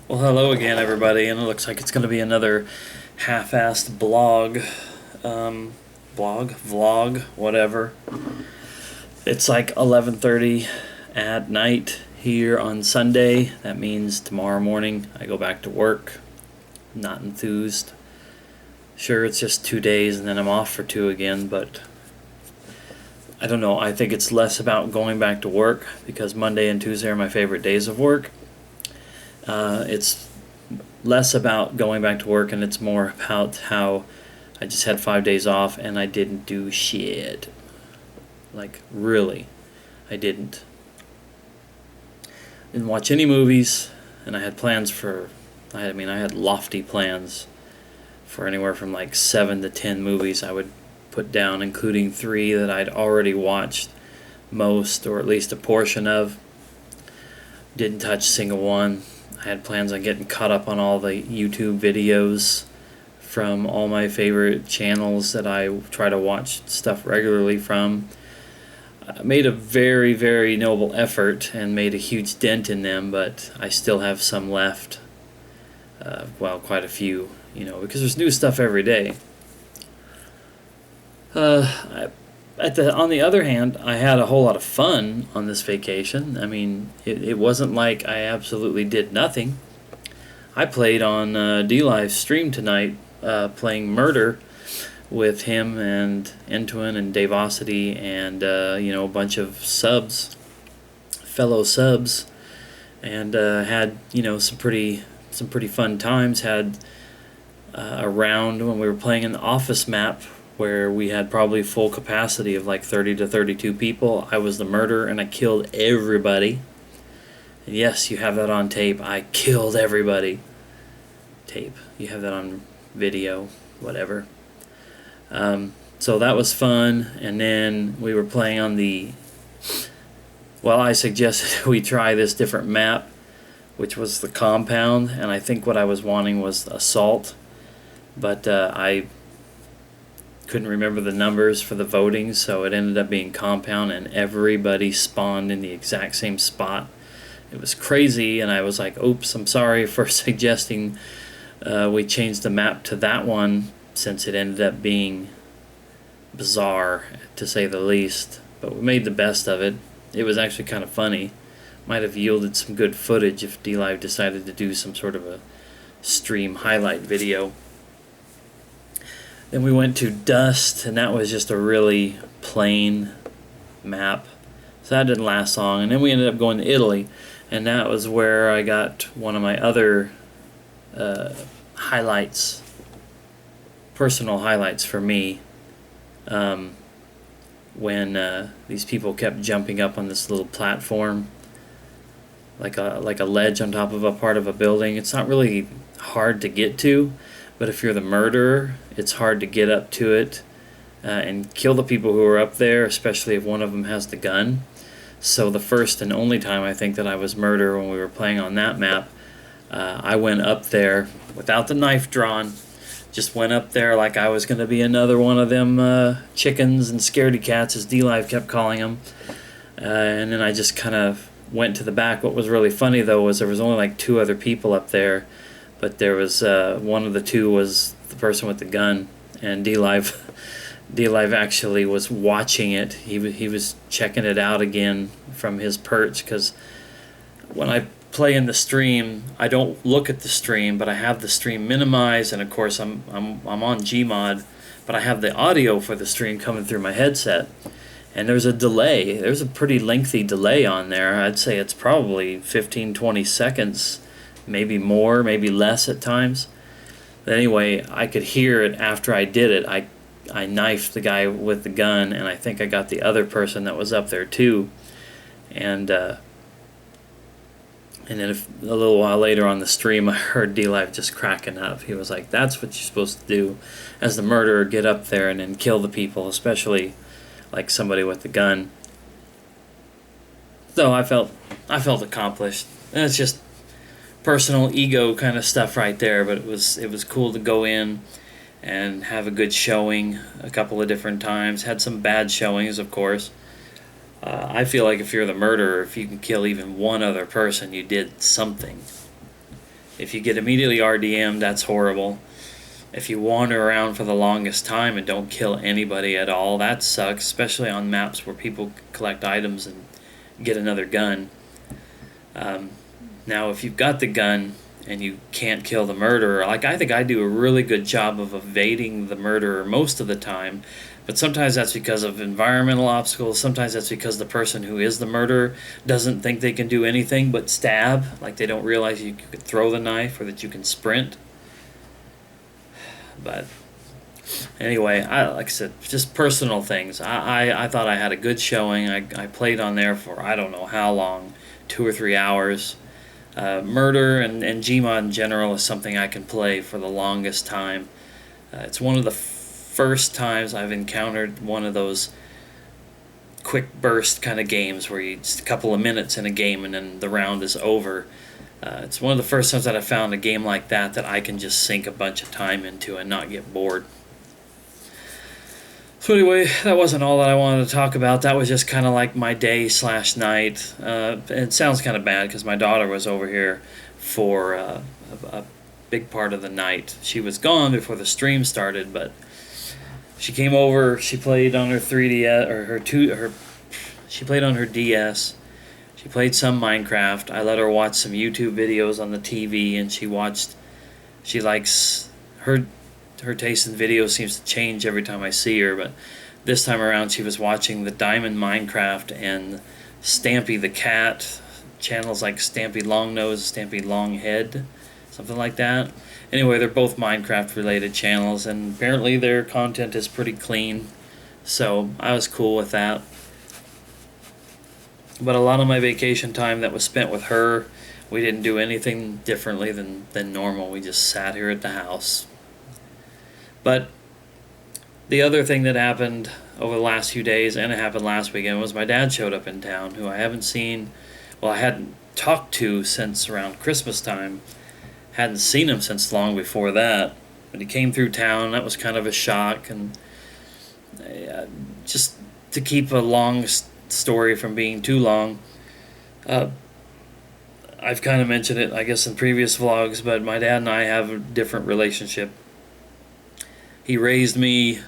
Well, hello again, everybody, and it looks like it's going to be another half-assed vlog, whatever. It's like 11:30 at night here on Sunday. That means tomorrow morning I go back to work. Not enthused. Sure, it's just 2 days and then I'm off for two again, but I don't know. I think it's less about going back to work because Monday and Tuesday are my favorite days of work. It's less about going back to work and it's more about how I just had 5 days off and I didn't do shit. Like, really, I didn't. Didn't watch any movies, and I had plans for, I had lofty plans for anywhere from like 7 to 10 movies I would put down, including 3 that I'd already watched most, or at least a portion of. Didn't touch a single one. I had plans on getting caught up on all the YouTube videos from all my favorite channels that I try to watch stuff regularly from. I made a very, very noble effort and made a huge dent in them, but I still have some left. Quite a few, because there's new stuff every day. On the other hand, I had a whole lot of fun on this vacation. I mean, it wasn't like I absolutely did nothing. I played on D-Live's stream tonight, playing Murder with him and Entwin and Davosity and a bunch of fellow subs, and had some pretty fun times. Had a round when we were playing in the office map where we had probably full capacity of like 30 to 32 people. I was the murderer and I killed everybody. And yes, you have that on tape. I killed everybody. Tape. You have that on video, whatever. So that was fun. And then we were playing on I suggested we try this different map, which was the compound. And I think what I was wanting was assault. But I couldn't remember the numbers for the voting, so it ended up being compound, and everybody spawned in the exact same spot. It was crazy, and I was like, oops, I'm sorry for suggesting we change the map to that one, since it ended up being bizarre, to say the least. But we made the best of it. It was actually kind of funny. Might have yielded some good footage if D-Live decided to do some sort of a stream highlight video. Then we went to Dust, and that was just a really plain map. So that didn't last long. And then we ended up going to Italy, and that was where I got one of my other highlights, personal highlights for me, when these people kept jumping up on this little platform, like a ledge on top of a part of a building. It's not really hard to get to, but if you're the murderer, it's hard to get up to it and kill the people who are up there, especially if one of them has the gun. So the first and only time I think that I was murderer, when we were playing on that map, I went up there without the knife drawn. Just went up there like I was going to be another one of them chickens and scaredy cats, as D-Live kept calling them. And then I just kind of went to the back. What was really funny, though, was there was only like 2 other people up there, but there was one of the 2 was the person with the gun, and D-Live actually was watching it. He was checking it out again from his perch, because when I play in the stream, I don't look at the stream, but I have the stream minimized, and of course I'm on Gmod, but I have the audio for the stream coming through my headset, and there's a delay. There's a pretty lengthy delay on there. I'd say it's probably 15-20 seconds, maybe more, maybe less at times. But anyway, I could hear it after I did it. I knifed the guy with the gun, and I think I got the other person that was up there too. And then a little while later on the stream, I heard D-Live just cracking up. He was like, that's what you're supposed to do as the murderer, get up there and then kill the people, especially like somebody with the gun. So I felt accomplished. And it's just personal ego kind of stuff right there, but it was cool to go in and have a good showing a couple of different times. Had some bad showings, of course. I feel like if you're the murderer, if you can kill even one other person, you did something. If you get immediately RDM'd, that's horrible. If you wander around for the longest time and don't kill anybody at all, that sucks, especially on maps where people collect items and get another gun. Um, Now, if you've got the gun and you can't kill the murderer, like I think I do a really good job of evading the murderer most of the time, but sometimes that's because of environmental obstacles. Sometimes that's because the person who is the murderer doesn't think they can do anything but stab, like they don't realize you could throw the knife or that you can sprint. But anyway, like I said, just personal things. I thought I had a good showing. I played on there for I don't know how long, 2 or 3 hours. Murder and Gmod in general is something I can play for the longest time. It's one of the first times I've encountered one of those quick burst kind of games where you just a couple of minutes in a game and then the round is over. It's one of the first times that I found a game like that I can just sink a bunch of time into and not get bored. So anyway, that wasn't all that I wanted to talk about. That was just kind of like my day/night. It sounds kind of bad because my daughter was over here for a big part of the night. She was gone before the stream started, but she came over. She played on her 3DS or She played on her DS. She played some Minecraft. I let her watch some YouTube videos on the TV, and she watched. She likes her taste in videos seems to change every time I see her, but this time around she was watching the Diamond Minecraft and Stampy the Cat, channels like Stampy Longnose, Stampy Longhead, something like that. Anyway, they're both Minecraft related channels, and apparently their content is pretty clean, so I was cool with that. But a lot of my vacation time that was spent with her, we didn't do anything differently than normal. We just sat here at the house. But the other thing that happened over the last few days, and it happened last weekend, was my dad showed up in town, who I haven't seen, well, I hadn't talked to since around Christmas time. Hadn't seen him since long before that. But he came through town. That was kind of a shock. And just to keep a long story from being too long, I've kind of mentioned it, I guess, in previous vlogs, but my dad and I have a different relationship. He raised me,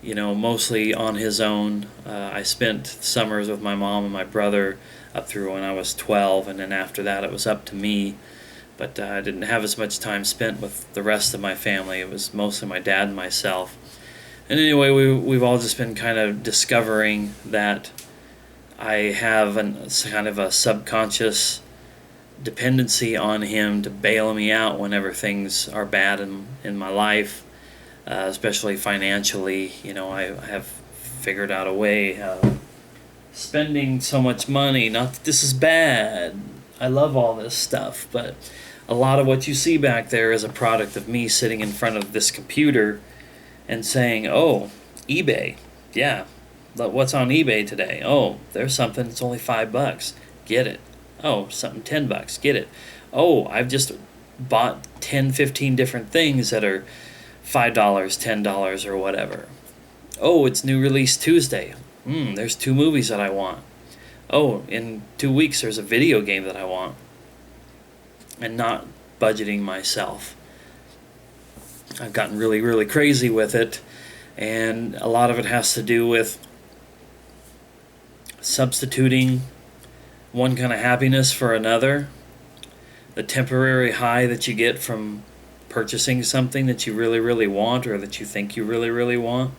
mostly on his own. I spent summers with my mom and my brother up through when I was 12, and then after that it was up to me. But I didn't have as much time spent with the rest of my family. It was mostly my dad and myself. And anyway, we've all just been kind of discovering that I have kind of a subconscious dependency on him to bail me out whenever things are bad in my life, especially financially. I have figured out a way spending so much money. Not that this is bad. I love all this stuff, but a lot of what you see back there is a product of me sitting in front of this computer and saying, "Oh, eBay, yeah, what's on eBay today? Oh, there's something. It's only $5. Get it. Oh, something $10. Get it. Oh, I've just bought 10, 15 different things that are $5, $10, or whatever. Oh, it's new release Tuesday. There's 2 movies that I want. Oh, in 2 weeks there's a video game that I want." And not budgeting myself. I've gotten really, really crazy with it, and a lot of it has to do with substituting one kind of happiness for another. The temporary high that you get from purchasing something that you really, really want, or that you think you really, really want,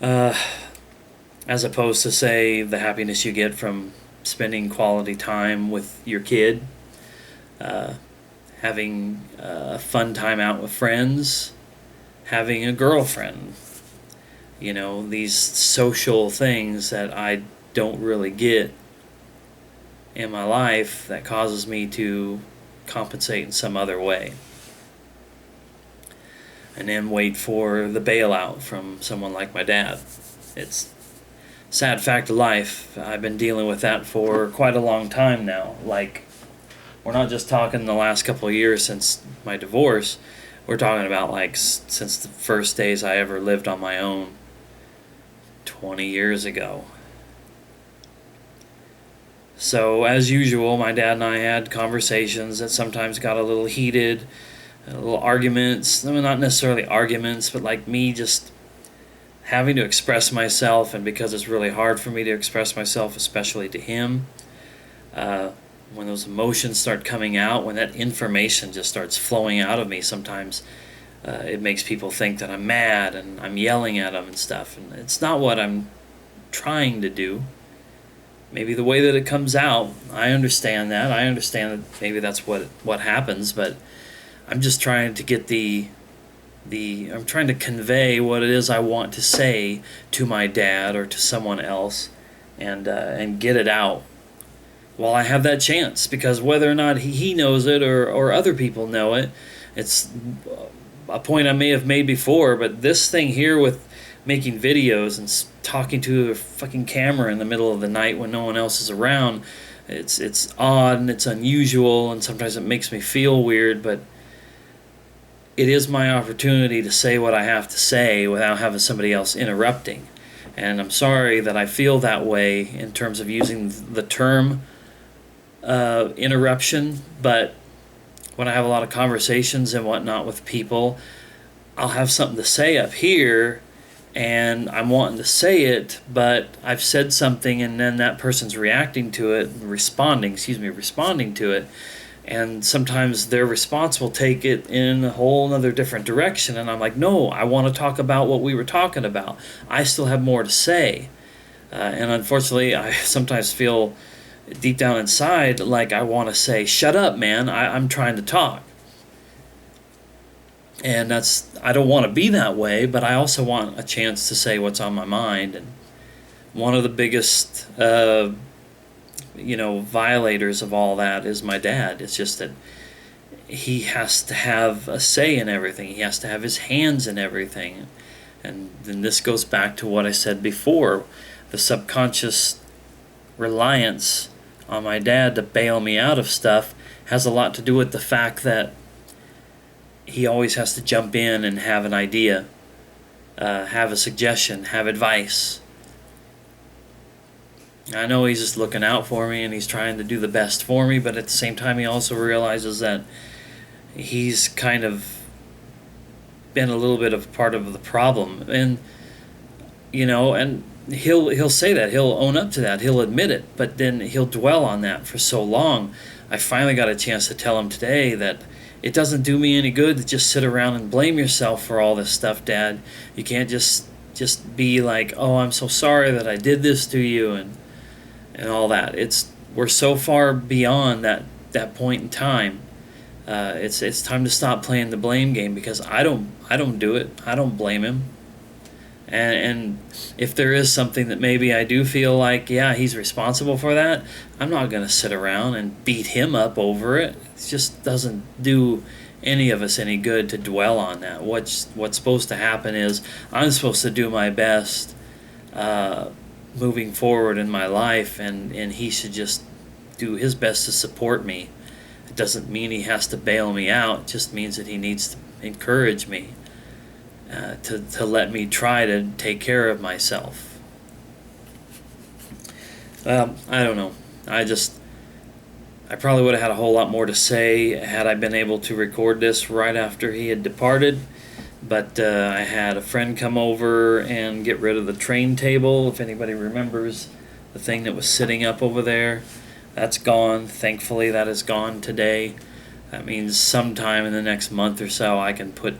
as opposed to, say, the happiness you get from spending quality time with your kid, having a fun time out with friends, having a girlfriend. These social things that I don't really get in my life that causes me to compensate in some other way. And then wait for the bailout from someone like my dad. It's a sad fact of life. I've been dealing with that for quite a long time now. Like, we're not just talking the last couple of years since my divorce. We're talking about since the first days I ever lived on my own 20 years ago. So, as usual, my dad and I had conversations that sometimes got a little heated, little arguments. I mean, not necessarily arguments, but like me just having to express myself, and because it's really hard for me to express myself, especially to him, when those emotions start coming out, when that information just starts flowing out of me, sometimes it makes people think that I'm mad and I'm yelling at them and stuff, and it's not what I'm trying to do. Maybe the way that it comes out, I understand that. I understand that maybe that's what happens, but I'm just trying to get I'm trying to convey what it is I want to say to my dad or to someone else, and get it out while I have that chance. Because whether or not he knows it, or other people know it, it's a point I may have made before. But this thing here with making videos and talking to a fucking camera in the middle of the night when no one else is around, it's odd and it's unusual, and sometimes it makes me feel weird, but it is my opportunity to say what I have to say without having somebody else interrupting. And I'm sorry that I feel that way in terms of using the term interruption, but when I have a lot of conversations and whatnot with people, I'll have something to say up here, and I'm wanting to say it, but I've said something, and then that person's reacting to it, responding to it, and sometimes their response will take it in a whole other different direction, and I'm like, no, I want to talk about what we were talking about. I still have more to say. And unfortunately, I sometimes feel deep down inside like I want to say, shut up, man, I'm trying to talk. And I don't want to be that way, but I also want a chance to say what's on my mind. And one of the biggest violators of all that is my dad. It's just that he has to have a say in everything. He has to have his hands in everything. And then this goes back to what I said before. The subconscious reliance on my dad to bail me out of stuff has a lot to do with the fact that he always has to jump in and have an idea, have a suggestion, have advice. I know he's just looking out for me and he's trying to do the best for me, but at the same time he also realizes that he's kind of been a little bit of part of the problem. And and he'll say that, he'll own up to that, he'll admit it, but then he'll dwell on that for so long. I finally got a chance to tell him today that it doesn't do me any good to just sit around and blame yourself for all this stuff, Dad. You can't just be like, oh, I'm so sorry that I did this to you, and all that. We're so far beyond that point in time. It's time to stop playing the blame game, because I don't do it. I don't blame him. And if there is something that maybe I do feel like, yeah, he's responsible for that, I'm not going to sit around and beat him up over it. It just doesn't do any of us any good to dwell on that. What's supposed to happen is I'm supposed to do my best moving forward in my life, and he should just do his best to support me. It doesn't mean he has to bail me out. It just means that he needs to encourage me. To let me try to take care of myself. I don't know. I probably would have had a whole lot more to say had I been able to record this right after he had departed. But I had a friend come over and get rid of the train table. If anybody remembers the thing that was sitting up over there, that's gone. Thankfully, that is gone today. That means sometime in the next month or so I can put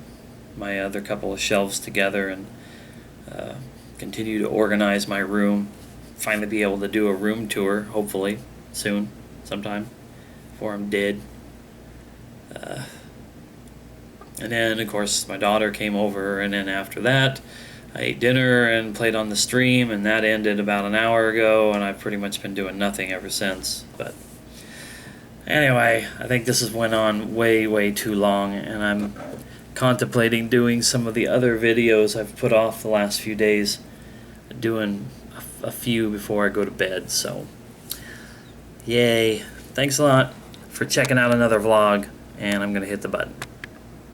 my other couple of shelves together and continue to organize my room. Finally be able to do a room tour, hopefully, soon, sometime, before I'm dead. And then, of course, my daughter came over, and then after that, I ate dinner and played on the stream, and that ended about an hour ago, and I've pretty much been doing nothing ever since. But anyway, I think this has went on way, way too long, and I'm contemplating doing some of the other videos I've put off the last few days, doing a few before I go to bed. So yay, thanks a lot for checking out another vlog, and I'm gonna hit the button.